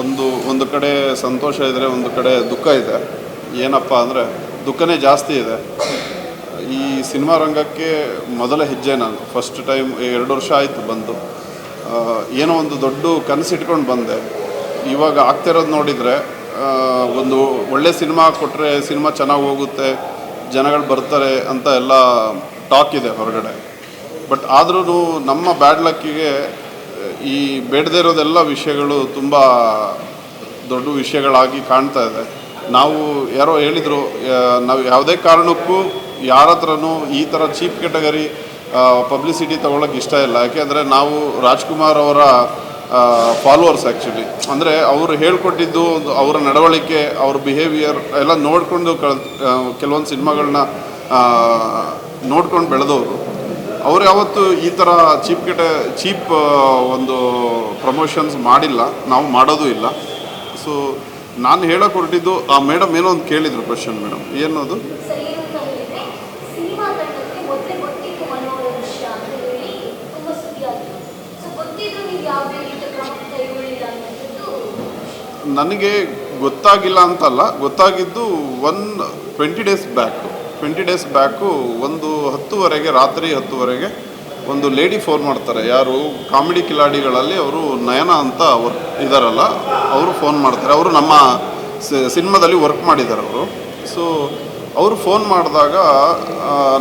ಒಂದು ಕಡೆ ಸಂತೋಷ ಇದ್ದರೆ ಒಂದು ಕಡೆ ದುಃಖ ಇದೆ. ಏನಪ್ಪ ಅಂದರೆ ದುಃಖನೇ ಜಾಸ್ತಿ ಇದೆ. ಈ ಸಿನಿಮಾ ರಂಗಕ್ಕೆ ಮೊದಲ ಹೆಜ್ಜೆ ನಾನು ಫಸ್ಟ್ ಟೈಮ್ 2 ವರ್ಷ ಆಯಿತು ಬಂದು. ಏನೋ ಒಂದು ದೊಡ್ಡ ಕನಸಿಟ್ಕೊಂಡು ಬಂದೆ. ಇವಾಗ ಆಗ್ತಿರೋದು ನೋಡಿದರೆ ಒಂದು ಒಳ್ಳೆ ಸಿನಿಮಾ ಕೊಟ್ಟರೆ ಸಿನಿಮಾ ಚೆನ್ನಾಗಿ ಹೋಗುತ್ತೆ, ಜನಗಳು ಬರ್ತಾರೆ ಅಂತ ಎಲ್ಲ ಟಾಕ್ ಇದೆ ಹೊರಗಡೆ. ಬಟ್ ಆದ್ರೂ ನಮ್ಮ ಬ್ಯಾಡ್ ಲಕ್ಕಿಗೆ ಈ ಬೇಡದೇ ಇರೋದೆಲ್ಲ ವಿಷಯಗಳು ತುಂಬ ದೊಡ್ಡ ವಿಷಯಗಳಾಗಿ ಕಾಣ್ತಾ ಇದೆ. ನಾವು ಯಾರೋ ಹೇಳಿದರು, ನಾವು ಯಾವುದೇ ಕಾರಣಕ್ಕೂ ಯಾರ ಹತ್ರನೂ ಈ ಥರ ಚೀಪ್ ಕೆಟಗರಿ ಪಬ್ಲಿಸಿಟಿ ತೊಗೊಳಕ್ಕೆ ಇಷ್ಟ ಇಲ್ಲ. ಯಾಕೆಂದರೆ ನಾವು ರಾಜ್ಕುಮಾರ್ ಅವರ ಫಾಲೋವರ್ಸ್ ಆ್ಯಕ್ಚುಲಿ. ಅಂದರೆ ಅವರು ಹೇಳ್ಕೊಟ್ಟಿದ್ದು ಅವರ ನಡವಳಿಕೆ, ಅವ್ರ ಬಿಹೇವಿಯರ್ ಎಲ್ಲ ನೋಡಿಕೊಂಡು ಕೆಲವೊಂದು ಸಿನಿಮಾಗಳನ್ನ ನೋಡ್ಕೊಂಡು ಬೆಳೆದವರು. ಅವ್ರು ಯಾವತ್ತೂ ಈ ಥರ ಚೀಪ್ ಒಂದು ಪ್ರಮೋಷನ್ಸ್ ಮಾಡಿಲ್ಲ, ನಾವು ಮಾಡೋದು ಇಲ್ಲ. ಸೊ ನಾನು ಹೇಳೋಕೆ ಹೊರಟಿದ್ದು, ಆ ಮೇಡಮ್ ಏನೋ ಒಂದು ಕೇಳಿದರು ಕ್ವಶನ್. ಮೇಡಮ್ ಏನದು? ನನಗೆ ಗೊತ್ತಾಗಿಲ್ಲ ಅಂತಲ್ಲ, ಗೊತ್ತಾಗಿದ್ದು 20 ಡೇಸ್ ಬ್ಯಾಕು ಒಂದು 10ವರೆಗೆ, ರಾತ್ರಿ 10ವರೆಗೆ ಒಂದು ಲೇಡಿ ಫೋನ್ ಮಾಡ್ತಾರೆ. ಯಾರು ಕಾಮಿಡಿ ಕಿಲಾಡಿಗಳಲ್ಲಿ ಅವರು ನಯನ ಅಂತ ಅವ್ರು ಇದ್ದಾರಲ್ಲ, ಅವರು ಫೋನ್ ಮಾಡ್ತಾರೆ. ಅವರು ನಮ್ಮ ಸಿನಿಮಾದಲ್ಲಿ ವರ್ಕ್ ಮಾಡಿದ್ದಾರೆ ಅವರು. ಸೊ ಅವರು ಫೋನ್ ಮಾಡಿದಾಗ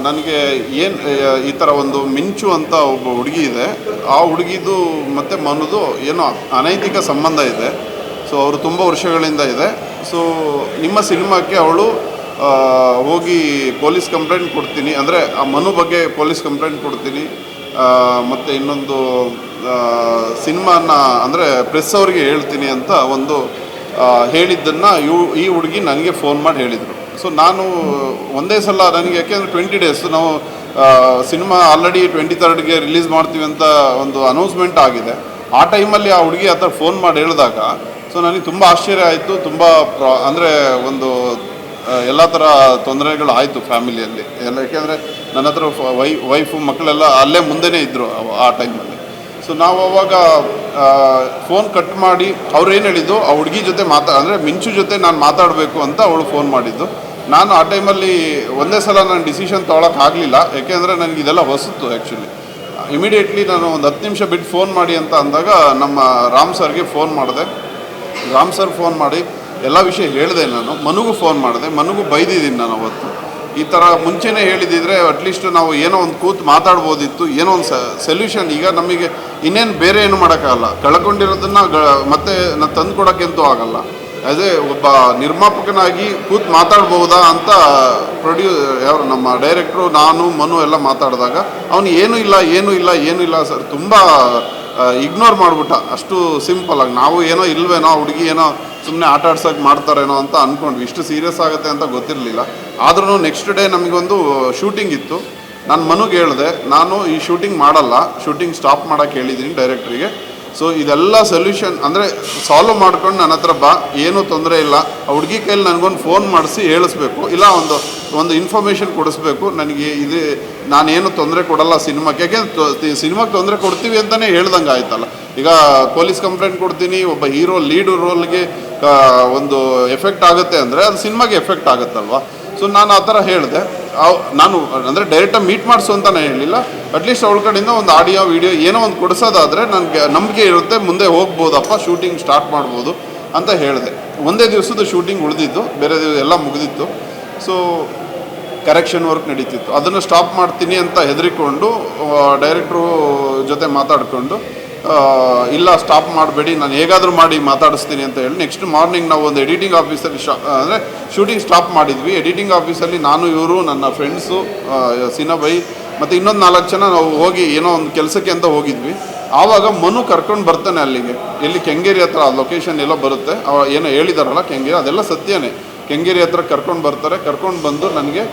ನನಗೆ ಈ ಥರ ಒಂದು ಮಿಂಚು ಅಂತ ಒಬ್ಬ ಹುಡುಗಿ ಇದೆ, ಆ ಹುಡುಗಿದು ಮತ್ತು ಮನುದು ಏನೋ ಅನೈತಿಕ ಸಂಬಂಧ ಇದೆ. ಸೊ ಅವರು ತುಂಬ ವರ್ಷಗಳಿಂದ ಇದೆ. ಸೊ ನಿಮ್ಮ ಸಿನಿಮಾಕ್ಕೆ ಅವಳು ಹೋಗಿ ಪೊಲೀಸ್ ಕಂಪ್ಲೇಂಟ್ ಕೊಡ್ತೀನಿ, ಅಂದರೆ ಆ ಮನು ಬಗ್ಗೆ ಪೊಲೀಸ್ ಕಂಪ್ಲೇಂಟ್ ಕೊಡ್ತೀನಿ, ಮತ್ತು ಇನ್ನೊಂದು ಸಿನಿಮಾನ ಅಂದರೆ ಪ್ರೆಸ್ ಅವ್ರಿಗೆ ಹೇಳ್ತೀನಿ ಅಂತ ಒಂದು ಹೇಳಿದ್ದನ್ನು ಈ ಹುಡುಗಿ ನನಗೆ ಫೋನ್ ಮಾಡಿ ಹೇಳಿದರು. ಸೊ ನಾನು ಒಂದೇ ಸಲ ನನಗೆ, ಯಾಕೆಂದರೆ 20 ಡೇಸ್ ನಾವು ಸಿನಿಮಾ ಆಲ್ರೆಡಿ 23ಗೆ ರಿಲೀಸ್ ಮಾಡ್ತೀವಿ ಅಂತ ಒಂದು ಅನೌನ್ಸ್ಮೆಂಟ್ ಆಗಿದೆ. ಆ ಟೈಮಲ್ಲಿ ಆ ಹುಡುಗಿ ಆ ಥರ ಫೋನ್ ಮಾಡಿ ಹೇಳಿದಾಗ ಸೊ ನನಗೆ ತುಂಬ ಆಶ್ಚರ್ಯ ಆಯಿತು. ತುಂಬ ಅಂದರೆ ಒಂದು ಎಲ್ಲ ಥರ ತೊಂದರೆಗಳು ಆಯಿತು ಫ್ಯಾಮಿಲಿಯಲ್ಲಿ ಎಲ್ಲ. ಯಾಕೆಂದರೆ ನನ್ನ ಹತ್ರ ವೈಫು ಮಕ್ಕಳೆಲ್ಲ ಅಲ್ಲೇ ಮುಂದೆನೇ ಇದ್ದರು ಆ ಟೈಮಲ್ಲಿ. ಸೊ ನಾವು ಅವಾಗ ಫೋನ್ ಕಟ್ ಮಾಡಿ ಅವ್ರು ಏನು ಹೇಳಿದ್ದು, ಆ ಹುಡುಗಿ ಜೊತೆ ಅಂದರೆ ಮಿಂಚು ಜೊತೆ ನಾನು ಮಾತಾಡಬೇಕು ಅಂತ ಅವಳು ಫೋನ್ ಮಾಡಿದ್ದು. ನಾನು ಆ ಟೈಮಲ್ಲಿ ಒಂದೇ ಸಲ ನಾನು ಡಿಸಿಷನ್ ತೊಗೊಳಕ್ಕಾಗಲಿಲ್ಲ, ಯಾಕೆಂದರೆ ನನಗೆ ಇದೆಲ್ಲ ಹೊಸತು ಆ್ಯಕ್ಚುಲಿ. ಇಮಿಡಿಯೇಟ್ಲಿ ನಾನು ಒಂದು 10 ನಿಮಿಷ ಬಿಟ್ಟು ಫೋನ್ ಮಾಡಿ ಅಂತ ಅಂದಾಗ ನಮ್ಮ ರಾಮ್ ಸರ್ಗೆ ಫೋನ್ ಮಾಡಿದೆ. ರಾಮ್ ಸರ್ ಫೋನ್ ಮಾಡಿ ಎಲ್ಲ ವಿಷಯ ಹೇಳಿದೆ. ನಾನು ಮನುಗೂ ಫೋನ್ ಮಾಡಿದೆ, ಮನುಗೂ ಬೈದಿದ್ದೀನಿ ನಾನು ಅವತ್ತು. ಈ ಥರ ಮುಂಚೆನೇ ಹೇಳಿದಿದ್ರೆ ಅಟ್ಲೀಸ್ಟ್ ನಾವು ಏನೋ ಒಂದು ಕೂತು ಮಾತಾಡ್ಬೋದಿತ್ತು, ಏನೋ ಒಂದು ಸೊಲ್ಯೂಷನ್. ಈಗ ನಮಗೆ ಇನ್ನೇನು ಬೇರೆ ಏನು ಮಾಡೋಕ್ಕಾಗಲ್ಲ, ಕಳ್ಕೊಂಡಿರೋದನ್ನು ಮತ್ತೆ ನಾನು ತಂದು ಕೊಡೋಕ್ಕಂತೂ ಆಗಲ್ಲ. ಆ್ಯಸ್ ಎ ಒಬ್ಬ ನಿರ್ಮಾಪಕನಾಗಿ ಕೂತು ಮಾತಾಡ್ಬೋದಾ ಅಂತ ಯಾರು ನಮ್ಮ ಡೈರೆಕ್ಟ್ರು, ನಾನು, ಮನು ಎಲ್ಲ ಮಾತಾಡಿದಾಗ ಅವನು ಏನೂ ಇಲ್ಲ ಸರ್, ತುಂಬ ಇಗ್ನೋರ್ ಮಾಡಿಬಿಟ್ಟ. ಅಷ್ಟು ಸಿಂಪಲಾಗಿ ನಾವು ಏನೋ ಇಲ್ವೇನೋ, ಹುಡುಗಿ ಏನೋ ಸುಮ್ಮನೆ ಆಟ ಆಡ್ಸೋಕೆ ಮಾಡ್ತಾರೇನೋ ಅಂತ ಅಂದ್ಕೊಂಡ್ವಿ. ಇಷ್ಟು ಸೀರಿಯಸ್ ಆಗುತ್ತೆ ಅಂತ ಗೊತ್ತಿರಲಿಲ್ಲ. ಆದ್ರೂ ನೆಕ್ಸ್ಟ್ ಡೇ ನಮಗೊಂದು ಶೂಟಿಂಗ್ ಇತ್ತು. ನಾನು ಮನುಗೆ ಹೇಳಿದೆ, ನಾನು ಈ ಶೂಟಿಂಗ್ ಮಾಡಲ್ಲ, ಶೂಟಿಂಗ್ ಸ್ಟಾಪ್ ಮಾಡೋಕ್ಕೆ ಹೇಳಿದ್ದೀನಿ ಡೈರೆಕ್ಟ್ರಿಗೆ. ಸೊ ಇದೆಲ್ಲ ಸೊಲ್ಯೂಷನ್ ಅಂದರೆ ಸಾಲ್ವ್ ಮಾಡ್ಕೊಂಡು ನನ್ನ ಹತ್ರ ಬಾ, ಏನೂ ತೊಂದರೆ ಇಲ್ಲ. ಆ ಹುಡುಗಿ ಕೈಲಿ ನನಗೊಂದು ಫೋನ್ ಮಾಡಿಸಿ ಹೇಳಿಸ್ಬೇಕು, ಇಲ್ಲ ಒಂದು ಇನ್ಫಾರ್ಮೇಷನ್ ಕೊಡಿಸ್ಬೇಕು ನನಗೆ. ನಾನೇನು ತೊಂದರೆ ಕೊಡಲ್ಲ ಸಿನಿಮಾಕ್ಕೆ, ಯಾಕೆಂದ್ರೆ ಸಿನಿಮಾಗೆ ತೊಂದರೆ ಕೊಡ್ತೀವಿ ಅಂತಲೇ ಹೇಳ್ದಂಗೆ ಆಯ್ತಲ್ಲ. ಈಗ ಪೊಲೀಸ್ ಕಂಪ್ಲೇಂಟ್ ಕೊಡ್ತೀನಿ, ಒಬ್ಬ ಹೀರೋ ಲೀಡ್ ರೋಲ್ಗೆ ಒಂದು ಎಫೆಕ್ಟ್ ಆಗುತ್ತೆ ಅಂದರೆ ಅದು ಸಿನಿಮಾಗೆ ಎಫೆಕ್ಟ್ ಆಗುತ್ತಲ್ವ. ಸೊ ನಾನು ಆ ಥರ ಹೇಳಿದೆ. ನಾನು ಅಂದರೆ ಡೈರೆಕ್ಟಾಗಿ ಮೀಟ್ ಮಾಡಿಸು ಅಂತ ನಾನು ಹೇಳಲಿಲ್ಲ, ಅಟ್ಲೀಸ್ಟ್ ಅವಳ ಕಡೆಯಿಂದ ಒಂದು ಆಡಿಯೋ ವಿಡಿಯೋ ಏನೋ ಒಂದು ಕೊಡಿಸೋದಾದರೆ ನನಗೆ ನಂಬಿಕೆ ಇರುತ್ತೆ, ಮುಂದೆ ಹೋಗ್ಬೋದಪ್ಪ, ಶೂಟಿಂಗ್ ಸ್ಟಾರ್ಟ್ ಮಾಡ್ಬೋದು ಅಂತ ಹೇಳಿದೆ. ಒಂದೇ ದಿವಸದ ಶೂಟಿಂಗ್ ಉಳಿದಿದ್ದು, ಬೇರೆ ಎಲ್ಲ ಮುಗಿದಿತ್ತು. ಸೊ ಕರೆಕ್ಷನ್ ವರ್ಕ್ ನಡೀತಿತ್ತು. ಅದನ್ನು ಸ್ಟಾಪ್ ಮಾಡ್ತೀನಿ ಅಂತ ಹೆದರಿಕೊಂಡು ಡೈರೆಕ್ಟ್ರು ಜೊತೆ ಮಾತಾಡಿಕೊಂಡು, ಇಲ್ಲ ಸ್ಟಾಪ್ ಮಾಡಬೇಡಿ, ನಾನು ಹೇಗಾದರೂ ಮಾಡಿ ಮಾತಾಡಿಸ್ತೀನಿ ಅಂತ ಹೇಳಿ ನೆಕ್ಸ್ಟ್ ಮಾರ್ನಿಂಗ್ ನಾವು ಒಂದು ಎಡಿಟಿಂಗ್ ಆಫೀಸಲ್ಲಿ ಅಂದರೆ ಶೂಟಿಂಗ್ ಸ್ಟಾಪ್ ಮಾಡಿದ್ವಿ. ಎಡಿಟಿಂಗ್ ಆಫೀಸಲ್ಲಿ ನಾನು, ಇವರು, ನನ್ನ ಫ್ರೆಂಡ್ಸು, ಸಿನಬೈ ಮತ್ತು ಇನ್ನೊಂದು 4 ಜನ ನಾವು ಹೋಗಿ ಏನೋ ಒಂದು ಕೆಲಸಕ್ಕೆ ಅಂತ ಹೋಗಿದ್ವಿ. ಆವಾಗ ಮನು ಕರ್ಕೊಂಡು ಬರ್ತಾನೆ ಅಲ್ಲಿಗೆ, ಎಲ್ಲಿ ಕೆಂಗೇರಿ ಹತ್ರ ಲೊಕೇಶನ್ ಎಲ್ಲೋ ಬರುತ್ತೆ, ಏನೋ ಹೇಳಿದಾರಲ್ಲ ಕೆಂಗೇರಿ, ಅದೆಲ್ಲ ಸತ್ಯನೇ. ಕೆಂಗೇರಿ ಹತ್ರ ಕರ್ಕೊಂಡು ಬರ್ತಾರೆ. ಕರ್ಕೊಂಡು ಬಂದು ನನಗೆ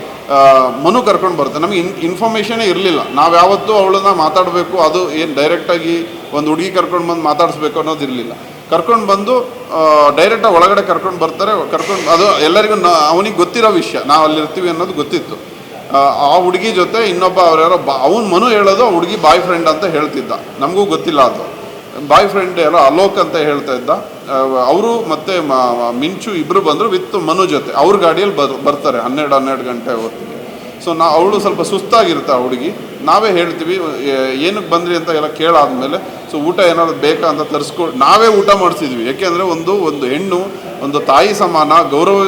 ಮನು ಕರ್ಕೊಂಡು ಬರ್ತಾರೆ. ನಮಗೆ ಇನ್ಫಾರ್ಮೇಷನೇ ಇರಲಿಲ್ಲ. ನಾವು ಯಾವತ್ತೂ ಅವಳನ್ನ ಮಾತಾಡಬೇಕು, ಅದು ಏನು ಡೈರೆಕ್ಟಾಗಿ ಒಂದು ಹುಡುಗಿ ಕರ್ಕೊಂಡು ಬಂದು ಮಾತಾಡಿಸ್ಬೇಕು ಅನ್ನೋದಿರಲಿಲ್ಲ. ಕರ್ಕೊಂಡು ಬಂದು ಡೈರೆಕ್ಟಾಗಿ ಒಳಗಡೆ ಕರ್ಕೊಂಡು ಬರ್ತಾರೆ. ಅದು ಎಲ್ಲರಿಗೂ ಅವನಿಗೆ ಗೊತ್ತಿರೋ ವಿಷಯ, ನಾವು ಅಲ್ಲಿರ್ತೀವಿ ಅನ್ನೋದು ಗೊತ್ತಿತ್ತು. ಆ ಹುಡುಗಿ ಜೊತೆ ಇನ್ನೊಬ್ಬ ಅವ್ರು ಯಾರೋ ಅವನು ಮನು ಹೇಳೋದು ಆ ಹುಡುಗಿ ಬಾಯ್ ಫ್ರೆಂಡ್ ಅಂತ ಹೇಳ್ತಿದ್ದ, ನಮಗೂ ಗೊತ್ತಿಲ್ಲ ಅದು. ಬಾಯ್ ಫ್ರೆಂಡ್ ಯಾರೋ ಅಲೋಕ್ ಅಂತ ಹೇಳ್ತಾ ಇದ್ದ, ಅವರು ಮತ್ತು ಮಿಂಚು ಇಬ್ಬರು ಬಂದರು ವಿತ್ ಮನು ಜೊತೆ. ಅವ್ರ ಗಾಡಿಯಲ್ಲಿ ಬರ್ತಾರೆ 12 ಗಂಟೆ ಹೊತ್ತಿಗೆ. ಸೊ ಅವಳು ಸ್ವಲ್ಪ ಸುಸ್ತಾಗಿರುತ್ತೆ ಆ ಹುಡುಗಿ. ನಾವೇ ಹೇಳ್ತೀವಿ ಏನಕ್ಕೆ ಬಂದ್ರಿ ಅಂತ ಎಲ್ಲ ಕೇಳಾದ್ಮೇಲೆ, ಸೊ ಊಟ ಏನಾದ್ರು ಬೇಕಾ ಅಂತ ನಾವೇ ಊಟ ಮಾಡಿಸಿದ್ವಿ. ಯಾಕೆಂದರೆ ಒಂದು ಹೆಣ್ಣು ಒಂದು ತಾಯಿ ಸಮಾನ ಗೌರವ.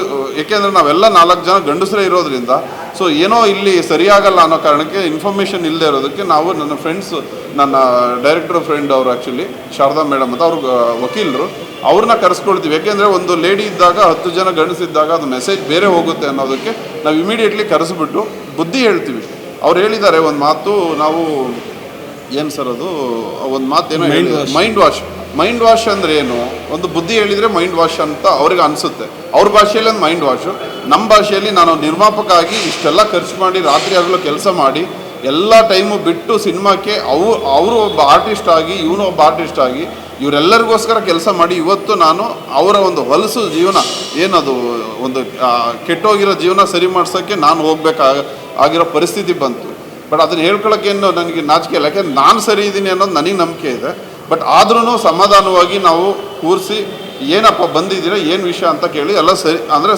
ಏಕೆಂದರೆ ನಾವೆಲ್ಲ 4 ಜನ ಗಂಡಸರೇ ಇರೋದ್ರಿಂದ, ಸೊ ಏನೋ ಇಲ್ಲಿ ಸರಿಯಾಗಲ್ಲ ಅನ್ನೋ ಕಾರಣಕ್ಕೆ ಇನ್ಫಾರ್ಮೇಷನ್ ಇಲ್ಲದೆ ಇರೋದಕ್ಕೆ ನಾವು ನನ್ನ ಫ್ರೆಂಡ್ಸ್, ನನ್ನ ಡೈರೆಕ್ಟರ್ ಫ್ರೆಂಡ್ ಅವರು ಆ್ಯಕ್ಚುಲಿ ಶಾರದಾ ಮೇಡಮ್ ಅಂತ ಅವ್ರು ವಕೀಲರು, ಅವ್ರನ್ನ ಕರೆಸ್ಕೊಳ್ತೀವಿ. ಯಾಕೆಂದರೆ ಒಂದು ಲೇಡಿ ಇದ್ದಾಗ 10 ಜನ ಗಂಡಸಿದ್ದಾಗ ಅದು ಮೆಸೇಜ್ ಬೇರೆ ಹೋಗುತ್ತೆ ಅನ್ನೋದಕ್ಕೆ ನಾವು ಇಮಿಡಿಯೇಟ್ಲಿ ಕರೆಸ್ಬಿಟ್ಟು ಬುದ್ಧಿ ಹೇಳ್ತೀವಿ. ಅವ್ರು ಹೇಳಿದ್ದಾರೆ ಒಂದು ಮಾತು, ನಾವು ಏನು ಸರ್ ಅದು ಒಂದು ಮಾತು ಏನೋ ಮೈಂಡ್ ವಾಶ್ ಅಂದರೆ ಏನು, ಒಂದು ಬುದ್ಧಿ ಹೇಳಿದರೆ ಮೈಂಡ್ ವಾಶ್ ಅಂತ ಅವ್ರಿಗೆ ಅನಿಸುತ್ತೆ. ಅವ್ರ ಭಾಷೆಯಲ್ಲಿ ಒಂದು ಮೈಂಡ್ ವಾಶು, ನಮ್ಮ ಭಾಷೆಯಲ್ಲಿ ನಾನು ನಿರ್ಮಾಪಕ ಆಗಿ ಇಷ್ಟೆಲ್ಲ ಖರ್ಚು ಮಾಡಿ ರಾತ್ರಿ ಹಗಲು ಕೆಲಸ ಮಾಡಿ ಎಲ್ಲ ಟೈಮು ಬಿಟ್ಟು ಸಿನಿಮಾಕ್ಕೆ ಅವರು ಒಬ್ಬ ಆರ್ಟಿಸ್ಟ್ ಆಗಿ ಇವನು ಒಬ್ಬ ಆರ್ಟಿಸ್ಟ್ ಆಗಿ ಇವರೆಲ್ಲರಿಗೋಸ್ಕರ ಕೆಲಸ ಮಾಡಿ ಇವತ್ತು ನಾನು ಅವರ ಒಂದು ಹೊಲಸು ಜೀವನ ಏನದು ಒಂದು ಕೆಟ್ಟೋಗಿರೋ ಜೀವನ ಸರಿ ಮಾಡ್ಸೋಕ್ಕೆ ನಾನು ಆಗಿರೋ ಪರಿಸ್ಥಿತಿ ಬಂತು. ಬಟ್ ಅದನ್ನು ಹೇಳ್ಕೊಳ್ಳೋಕ್ಕೇನು ನನಗೆ ನಾಚಿಕೆ ಇಲ್ಲ, ಯಾಕೆಂದ್ರೆ ನಾನು ಸರಿ ಇದ್ದೀನಿ ಅನ್ನೋದು ನನಗೆ ನಂಬಿಕೆ ಇದೆ. ಬಟ್ ಆದ್ರೂ ಸಮಾಧಾನವಾಗಿ ನಾವು ಕೂರಿಸಿ ಏನಪ್ಪ ಬಂದಿದ್ದೀರಾ, ಏನು ವಿಷಯ ಅಂತ ಕೇಳಿ ಎಲ್ಲ ಸರಿ ಅಂದರೆ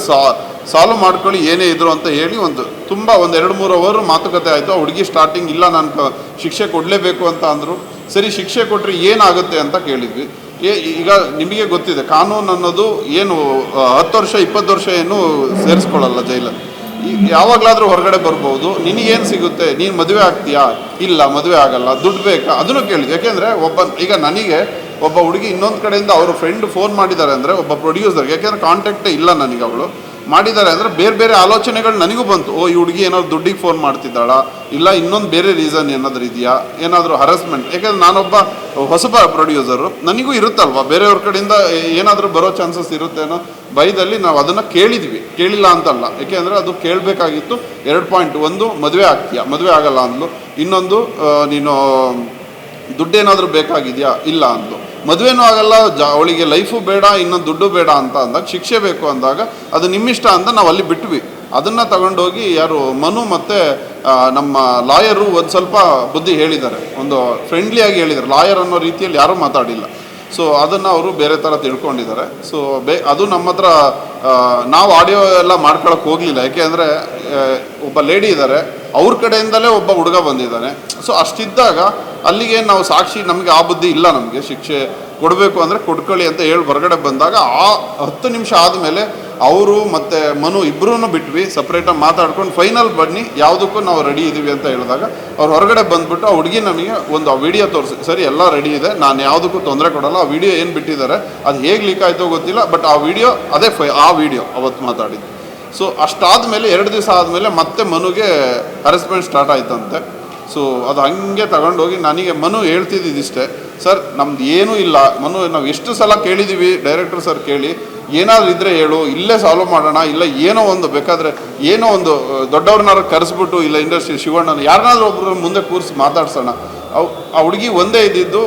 ಸಾಲ್ವ್ ಮಾಡ್ಕೊಳ್ಳಿ ಏನೇ ಇದ್ರು ಅಂತ ಹೇಳಿ ಒಂದು 2-3 ಅವರ್ ಮಾತುಕತೆ ಆಯಿತು. ಆ ಹುಡುಗಿ ಸ್ಟಾರ್ಟಿಂಗ್ ಇಲ್ಲ ನಾನು ಶಿಕ್ಷೆ ಕೊಡಲೇಬೇಕು ಅಂತ ಅಂದರು. ಸರಿ ಶಿಕ್ಷೆ ಕೊಟ್ಟರೆ ಏನಾಗುತ್ತೆ ಅಂತ ಕೇಳಿದ್ವಿ. ಈಗ ನಿಮಗೆ ಗೊತ್ತಿದೆ ಕಾನೂನು ಅನ್ನೋದು ಏನು 10 ವರ್ಷ 20 ವರ್ಷ ಏನು ಸೇರಿಸ್ಕೊಳ್ಳಲ್ಲ ಜೈಲಲ್ಲಿ. ಯಾವಾಗಲಾದರೂ ಹೊರಗಡೆ ಬರ್ಬೋದು. ನಿನಗೇನು ಸಿಗುತ್ತೆ, ನೀನು ಮದುವೆ ಆಗ್ತೀಯಾ, ಇಲ್ಲ ಮದುವೆ ಆಗಲ್ಲ, ದುಡ್ಡು ಬೇಕಾ, ಅದನ್ನು ಕೇಳಿದ್ವಿ. ಯಾಕೆಂದರೆ ಈಗ ನನಗೆ ಒಬ್ಬ ಹುಡುಗಿ ಇನ್ನೊಂದು ಕಡೆಯಿಂದ ಅವರು ಫ್ರೆಂಡ್ ಫೋನ್ ಮಾಡಿದ್ದಾರೆ ಅಂದರೆ ಒಬ್ಬ ಪ್ರೊಡ್ಯೂಸರ್ಗೆ, ಯಾಕೆಂದರೆ ಕಾಂಟ್ಯಾಕ್ಟೇ ಇಲ್ಲ ನನಗೆ, ಅವಳು ಮಾಡಿದ್ದಾರೆ ಅಂದರೆ ಬೇರೆ ಆಲೋಚನೆಗಳು ನನಗೂ ಬಂತು. ಈ ಹುಡುಗಿ ಏನಾದ್ರು ದುಡ್ಡಿಗೆ ಫೋನ್ ಮಾಡ್ತಿದ್ದಾಳಾ, ಇಲ್ಲ ಇನ್ನೊಂದು ಬೇರೆ ರೀಸನ್ ಏನಾದರೂ ಇದೆಯಾ, ಏನಾದರೂ ಹರಾಸ್ಮೆಂಟ್. ಯಾಕೆಂದರೆ ನಾನೊಬ್ಬ ಹೊಸಬ ಪ್ರೊಡ್ಯೂಸರು, ನನಗೂ ಇರುತ್ತಲ್ವ ಬೇರೆಯವ್ರ ಕಡೆಯಿಂದ ಏನಾದರೂ ಬರೋ ಚಾನ್ಸಸ್ ಇರುತ್ತೇನೋ ಭಯದಲ್ಲಿ ನಾವು ಅದನ್ನು ಕೇಳಿಲ್ಲ ಅಂತಲ್ಲ. ಯಾಕೆಂದರೆ ಅದು ಕೇಳಬೇಕಾಗಿತ್ತು. 2 ಪಾಯಿಂಟ್, ಒಂದು ಮದುವೆ ಆಗ್ತೀಯಾ, ಮದುವೆ ಆಗಲ್ಲ ಅಂದ್ಲು. ಇನ್ನೊಂದು ನೀನು ದುಡ್ಡೇನಾದರೂ ಬೇಕಾಗಿದೆಯಾ, ಇಲ್ಲ ಅಂದ್ಲು. ಮದುವೆನೂ ಆಗಲ್ಲ, ಅವಳಿಗೆ ಲೈಫು ಬೇಡ, ಇನ್ನೊಂದು ದುಡ್ಡು ಬೇಡ ಅಂತ ಅಂದಾಗ, ಶಿಕ್ಷೆ ಬೇಕು ಅಂದಾಗ ಅದು ನಿಮ್ಮಿಷ್ಟ ಅಂತ ನಾವು ಅಲ್ಲಿ ಬಿಟ್ವಿ. ಅದನ್ನು ತಗೊಂಡೋಗಿ ಯಾರು ಮನು ಮತ್ತು ನಮ್ಮ ಲಾಯರು ಒಂದು ಸ್ವಲ್ಪ ಬುದ್ಧಿ ಹೇಳಿದ್ದಾರೆ, ಒಂದು ಫ್ರೆಂಡ್ಲಿಯಾಗಿ ಹೇಳಿದ್ದಾರೆ. ಲಾಯರ್ ಅನ್ನೋ ರೀತಿಯಲ್ಲಿ ಯಾರೂ ಮಾತಾಡಿಲ್ಲ. ಸೊ ಅದನ್ನು ಅವರು ಬೇರೆ ಥರ ತಿಳ್ಕೊಂಡಿದ್ದಾರೆ. ಸೊ ಅದು ನಮ್ಮ ಹತ್ರ ನಾವು ಆಡಿಯೋ ಎಲ್ಲ ಮಾಡ್ಕೊಳಕ್ಕೆ ಹೋಗಲಿಲ್ಲ. ಯಾಕೆಂದರೆ ಒಬ್ಬ ಲೇಡಿ ಇದ್ದಾರೆ, ಅವ್ರ ಕಡೆಯಿಂದಲೇ ಒಬ್ಬ ಹುಡುಗ ಬಂದಿದ್ದಾನೆ. ಸೊ ಅಷ್ಟಿದ್ದಾಗ ಅಲ್ಲಿಗೆ ನಾವು ಸಾಕ್ಷಿ, ನಮಗೆ ಆ ಬುದ್ಧಿ ಇಲ್ಲ, ನಮಗೆ ಶಿಕ್ಷೆ ಕೊಡಬೇಕು ಅಂದರೆ ಕೊಡ್ಕೊಳ್ಳಿ ಅಂತ ಹೇಳಿ ಹೊರಗಡೆ ಬಂದಾಗ ಆ 10 ನಿಮಿಷ ಆದಮೇಲೆ ಅವರು ಮತ್ತು ಮನು ಇಬ್ಬರೂ ಬಿಟ್ವಿ, ಸಪ್ರೇಟಾಗಿ ಮಾತಾಡ್ಕೊಂಡು ಫೈನಲ್ ಬನ್ನಿ ಯಾವುದಕ್ಕೂ ನಾವು ರೆಡಿ ಇದ್ದೀವಿ ಅಂತ ಹೇಳಿದಾಗ ಅವ್ರು ಹೊರಗಡೆ ಬಂದುಬಿಟ್ಟು ಆ ಹುಡುಗಿ ನಮಗೆ ಒಂದು ವಿಡಿಯೋ ತೋರಿಸಿ, ಸರಿ ಎಲ್ಲ ರೆಡಿ ಇದೆ, ನಾನು ಯಾವುದಕ್ಕೂ ತೊಂದರೆ ಕೊಡಲ್ಲ. ಆ ವಿಡಿಯೋ ಏನು ಬಿಟ್ಟಿದ್ದಾರೆ ಅದು ಹೇಗೆ ಲೀಕ್ ಆಯಿತೋ ಗೊತ್ತಿಲ್ಲ, ಬಟ್ ಆ ವಿಡಿಯೋ ಅದೇ ಆ ವಿಡಿಯೋ ಅವತ್ತು ಮಾತಾಡಿದ್ದು. ಸೊ ಅಷ್ಟಾದಮೇಲೆ 2 ದಿವಸ ಆದಮೇಲೆ ಮತ್ತೆ ಮನುಗೆ ಹರಾಸ್ಮೆಂಟ್ ಸ್ಟಾರ್ಟ್ ಆಯ್ತಂತೆ. ಸೊ ಅದು ಹಾಗೆ ತಗೊಂಡೋಗಿ ನನಗೆ ಮನು ಹೇಳ್ತಿದ್ದಿಷ್ಟೇ, ಸರ್ ನಮ್ದು ಏನೂ ಇಲ್ಲ ಮನು, ನಾವು ಎಷ್ಟು ಸಲ ಕೇಳಿದ್ದೀವಿ ಡೈರೆಕ್ಟರ್ ಸರ್ ಕೇಳಿ, ಏನಾದರೂ ಇದ್ದರೆ ಹೇಳು, ಇಲ್ಲೇ ಸಾಲ್ವ್ ಮಾಡೋಣ, ಇಲ್ಲ ಏನೋ ಒಂದು ಬೇಕಾದರೆ ಏನೋ ಒಂದು ದೊಡ್ಡವ್ರನ್ನಾರು ಕರೆಸ್ಬಿಟ್ಟು, ಇಲ್ಲ ಇಂಡಸ್ಟ್ರಿ ಶಿವಣ್ಣನ ಯಾರನ್ನಾದ್ರೂ ಒಬ್ಬರು ಮುಂದೆ ಕೂರಿಸಿ ಮಾತಾಡ್ಸೋಣ. ಆ ಹುಡುಗಿ ಒಂದೇ ಇದ್ದಿದ್ದು,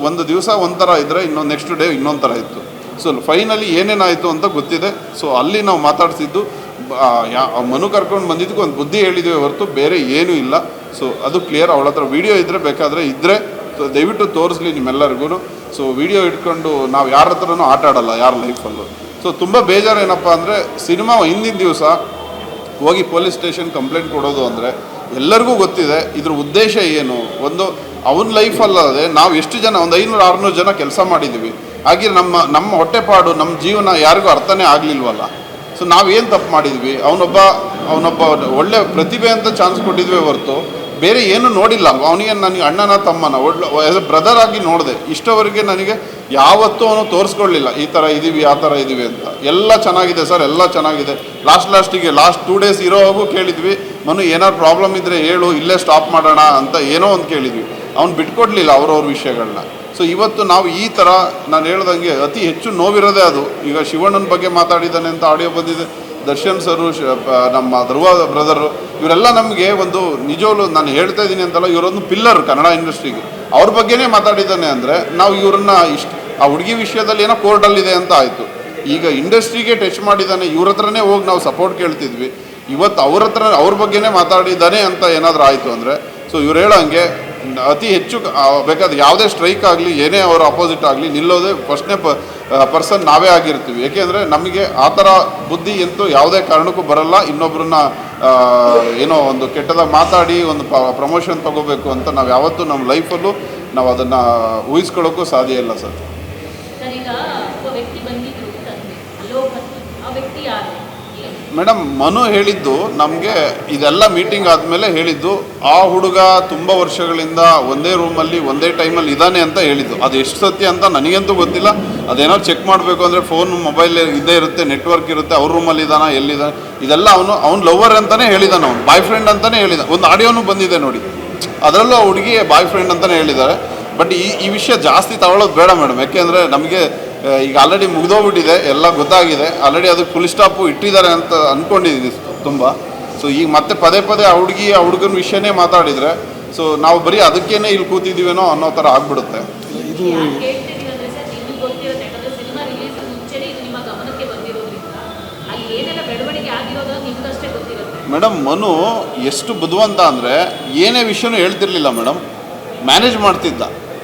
ಒಂದು ದಿವಸ ಒಂಥರ ಇದ್ದರೆ ಇನ್ನೊಂದು ನೆಕ್ಸ್ಟ್ ಡೇ ಇನ್ನೊಂದು ಥರ ಇತ್ತು. ಸೊ ಫೈನಲಿ ಏನೇನಾಯಿತು ಅಂತ ಗೊತ್ತಿದೆ. ಸೊ ಅಲ್ಲಿ ನಾವು ಮಾತಾಡ್ಸಿದ್ದು ಮನು ಕರ್ಕೊಂಡು ಬಂದಿದ್ದಕ್ಕೆ ಒಂದು ಬುದ್ಧಿ ಹೇಳಿದ್ವಿ ಹೊರತು ಬೇರೆ ಏನೂ ಇಲ್ಲ. ಸೊ ಅದು ಕ್ಲಿಯರ್. ಅವಳ ಹತ್ರ ವೀಡಿಯೋ ಇದ್ದರೆ ಬೇಕಾದರೆ ಇದ್ದರೆ ದಯವಿಟ್ಟು ತೋರಿಸ್ಲಿ ನಿಮ್ಮೆಲ್ಲರಿಗೂ. ಸೊ ವಿಡಿಯೋ ಇಟ್ಕೊಂಡು ನಾವು ಯಾರ ಹತ್ರನೂ ಆಟ ಆಡಲ್ಲ ಯಾರ ಲೈಫಲ್ಲೂ. ಸೊ ತುಂಬ ಬೇಜಾರು ಏನಪ್ಪ ಅಂದರೆ, ಸಿನಿಮಾ ಹಿಂದಿನ ದಿವಸ ಹೋಗಿ ಪೊಲೀಸ್ ಸ್ಟೇಷನ್ ಕಂಪ್ಲೇಂಟ್ ಕೊಡೋದು ಅಂದರೆ ಎಲ್ಲರಿಗೂ ಗೊತ್ತಿದೆ ಇದ್ರ ಉದ್ದೇಶ ಏನು. ಒಂದು ಅವನ ಲೈಫಲ್ಲದೆ ನಾವು ಎಷ್ಟು ಜನ, ಒಂದು 500-600 ಜನ ಕೆಲಸ ಮಾಡಿದ್ದೀವಿ. ಹಾಗೆ ನಮ್ಮ ಹೊಟ್ಟೆಪಾಡು, ನಮ್ಮ ಜೀವನ ಯಾರಿಗೂ ಅರ್ಥನೇ ಆಗಲಿಲ್ವಲ್ಲ. ಸೊ ನಾವೇನು ತಪ್ಪು ಮಾಡಿದ್ವಿ, ಅವನೊಬ್ಬ ಒಳ್ಳೆ ಪ್ರತಿಭೆ ಅಂತ ಚಾನ್ಸ್ ಕೊಟ್ಟಿದ್ವಿ ಹೊರತು ಬೇರೆ ಏನು ನೋಡಿಲ್ಲ. ಅವನಿಗೆ ನನಗೆ ಅಣ್ಣನ ತಮ್ಮನ ಆ್ಯಸ್ ಎ ಬ್ರದರ್ ಆಗಿ ನೋಡಿದೆ. ಇಷ್ಟವರೆಗೆ ನನಗೆ ಯಾವತ್ತೂ ಅವನು ತೋರಿಸ್ಕೊಳ್ಳಿಲ್ಲ ಈ ಥರ ಇದ್ದೀವಿ ಆ ಥರ ಇದ್ದೀವಿ ಅಂತ. ಎಲ್ಲ ಚೆನ್ನಾಗಿದೆ ಸರ್, ಎಲ್ಲ ಚೆನ್ನಾಗಿದೆ. ಲಾಸ್ಟಿಗೆ 2 ಡೇಸ್ ಇರೋವಾಗೂ ಕೇಳಿದ್ವಿ, ಮನು ಏನಾದ್ರು ಪ್ರಾಬ್ಲಮ್ ಇದ್ದರೆ ಹೇಳು, ಇಲ್ಲೇ ಸ್ಟಾಪ್ ಮಾಡೋಣ ಅಂತ ಏನೋ ಒಂದು ಕೇಳಿದ್ವಿ. ಅವ್ನು ಬಿಟ್ಕೊಡ್ಲಿಲ್ಲ ಅವ್ರವ್ರ ವಿಷಯಗಳನ್ನ. ಸೊ ಇವತ್ತು ನಾವು ಈ ಥರ ನಾನು ಹೇಳ್ದಂಗೆ ಅತಿ ಹೆಚ್ಚು ನೋವಿರೋದೇ ಅದು. ಈಗ ಶಿವಣ್ಣನ ಬಗ್ಗೆ ಮಾತಾಡಿದ್ದಾನೆ ಅಂತ ಆಡಿಯೋ ಬಂದಿದೆ, ದರ್ಶನ್ ಸರು, ನಮ್ಮ ಧ್ರುವ ಬ್ರದರು, ಇವರೆಲ್ಲ ನಮಗೆ ಒಂದು ನಿಜವೂ ನಾನು ಹೇಳ್ತಾ ಇದ್ದೀನಿ ಅಂತಲ್ಲ, ಇವರೊಂದು ಪಿಲ್ಲರ್ ಕನ್ನಡ ಇಂಡಸ್ಟ್ರಿಗೆ. ಅವ್ರ ಬಗ್ಗೆನೇ ಮಾತಾಡಿದ್ದಾನೆ ಅಂದರೆ ನಾವು ಇವ್ರನ್ನ ಆ ಹುಡುಗಿ ವಿಷಯದಲ್ಲಿ ಏನೋ ಕೋರ್ಟಲ್ಲಿದೆ ಅಂತ ಆಯಿತು. ಈಗ ಇಂಡಸ್ಟ್ರಿಗೆ ಟಚ್ ಮಾಡಿದ್ದಾನೆ, ಇವ್ರ ಹತ್ರನೇ ಹೋಗಿ ನಾವು ಸಪೋರ್ಟ್ ಕೇಳ್ತಿದ್ವಿ. ಇವತ್ತು ಅವ್ರ ಬಗ್ಗೆನೇ ಮಾತಾಡಿದ್ದಾನೆ ಅಂತ ಏನಾದರೂ ಆಯಿತು ಅಂದರೆ, ಸೊ ಇವ್ರು ಹೇಳೋಂಗೆ ಅತಿ ಹೆಚ್ಚು ಬೇಕಾದ್ರೆ ಯಾವುದೇ ಸ್ಟ್ರೈಕ್ ಆಗಲಿ ಏನೇ ಅವರ ಅಪೋಸಿಟ್ ಆಗಲಿ ನಿಲ್ಲೋದೇ ಫಸ್ಟ್ನೇ ಪರ್ಸನ್ ನಾವೇ ಆಗಿರ್ತೀವಿ. ಏಕೆಂದರೆ ನಮಗೆ ಆ ಥರ ಬುದ್ಧಿ ಅಂತೂ ಯಾವುದೇ ಕಾರಣಕ್ಕೂ ಬರಲ್ಲ. ಇನ್ನೊಬ್ಬರನ್ನ ಏನೋ ಒಂದು ಕೆಟ್ಟದಾಗ ಮಾತಾಡಿ ಒಂದು ಪ್ರಮೋಷನ್ ತೊಗೋಬೇಕು ಅಂತ ನಾವು ಯಾವತ್ತೂ ನಮ್ಮ ಲೈಫಲ್ಲೂ ನಾವು ಅದನ್ನು ಊಹಿಸ್ಕೊಳ್ಳೋಕ್ಕೂ ಸಾಧ್ಯ ಇಲ್ಲ ಸರ್. ಮೇಡಮ್ ಮನು ಹೇಳಿದ್ದು ನಮಗೆ ಇದೆಲ್ಲ ಮೀಟಿಂಗ್ ಆದಮೇಲೆ ಹೇಳಿದ್ದು, ಆ ಹುಡುಗ ತುಂಬ ವರ್ಷಗಳಿಂದ ಒಂದೇ ರೂಮಲ್ಲಿ ಒಂದೇ ಟೈಮಲ್ಲಿ ಇದ್ದಾನೆ ಅಂತ ಹೇಳಿದ್ದು. ಅದು ಎಷ್ಟು ಸತ್ಯ ಅಂತ ನನಗಂತೂ ಗೊತ್ತಿಲ್ಲ. ಅದೇನೋ ಚೆಕ್ ಮಾಡಬೇಕು ಅಂದರೆ ಫೋನ್ ಮೊಬೈಲ್ ಇದ್ದೇ ಇರುತ್ತೆ, ನೆಟ್ವರ್ಕ್ ಇರುತ್ತೆ, ಅವ್ರ ರೂಮಲ್ಲಿ ಇದ್ದಾನ ಎಲ್ಲಿದ್ದಾನೆ ಇದೆಲ್ಲ ಅವ್ನು ಲವರ್ ಅಂತಲೇ ಹೇಳಿದಾನೆ, ಅವ್ನು ಬಾಯ್ ಫ್ರೆಂಡ್ ಅಂತಲೇ ಹೇಳಿದ. ಒಂದು ಆಡಿಯೋನು ಬಂದಿದೆ ನೋಡಿ, ಅದರಲ್ಲೂ ಆ ಹುಡುಗಿ ಬಾಯ್ ಫ್ರೆಂಡ್ ಅಂತಲೇ ಹೇಳಿದ್ದಾರೆ. ಬಟ್ ಈ ವಿಷಯ ಜಾಸ್ತಿ ತಗೊಳ್ಳೋದು ಬೇಡ ಮೇಡಮ್. ಯಾಕೆಂದರೆ ನಮಗೆ ಈಗ ಆಲ್ರೆಡಿ ಮುಗಿದೋಗ್ಬಿಟ್ಟಿದೆ, ಎಲ್ಲ ಗೊತ್ತಾಗಿದೆ. ಆಲ್ರೆಡಿ ಅದಕ್ಕೆ ಫುಲ್ ಸ್ಟಾಪು ಇಟ್ಟಿದ್ದಾರೆ ಅಂತ ಅಂದ್ಕೊಂಡಿದ್ದೀನಿ ತುಂಬ. ಸೊ ಈಗ ಮತ್ತೆ ಪದೇ ಪದೇ ಆ ಹುಡುಗನ ವಿಷಯನೇ ಮಾತಾಡಿದರೆ ಸೊ ನಾವು ಬರೀ ಅದಕ್ಕೇನೆ ಇಲ್ಲಿ ಕೂತಿದ್ದೀವೇನೋ ಅನ್ನೋ ಥರ ಆಗ್ಬಿಡುತ್ತೆ. ಇದು ಮೇಡಮ್ ಮನು ಎಷ್ಟು ಬುದ್ಧಿವಂತ ಅಂದರೆ ಏನೇ ವಿಷಯನೂ ಹೇಳ್ತಿರ್ಲಿಲ್ಲ ಮೇಡಮ್, ಮ್ಯಾನೇಜ್ ಮಾಡ್ತಿದ್ದ.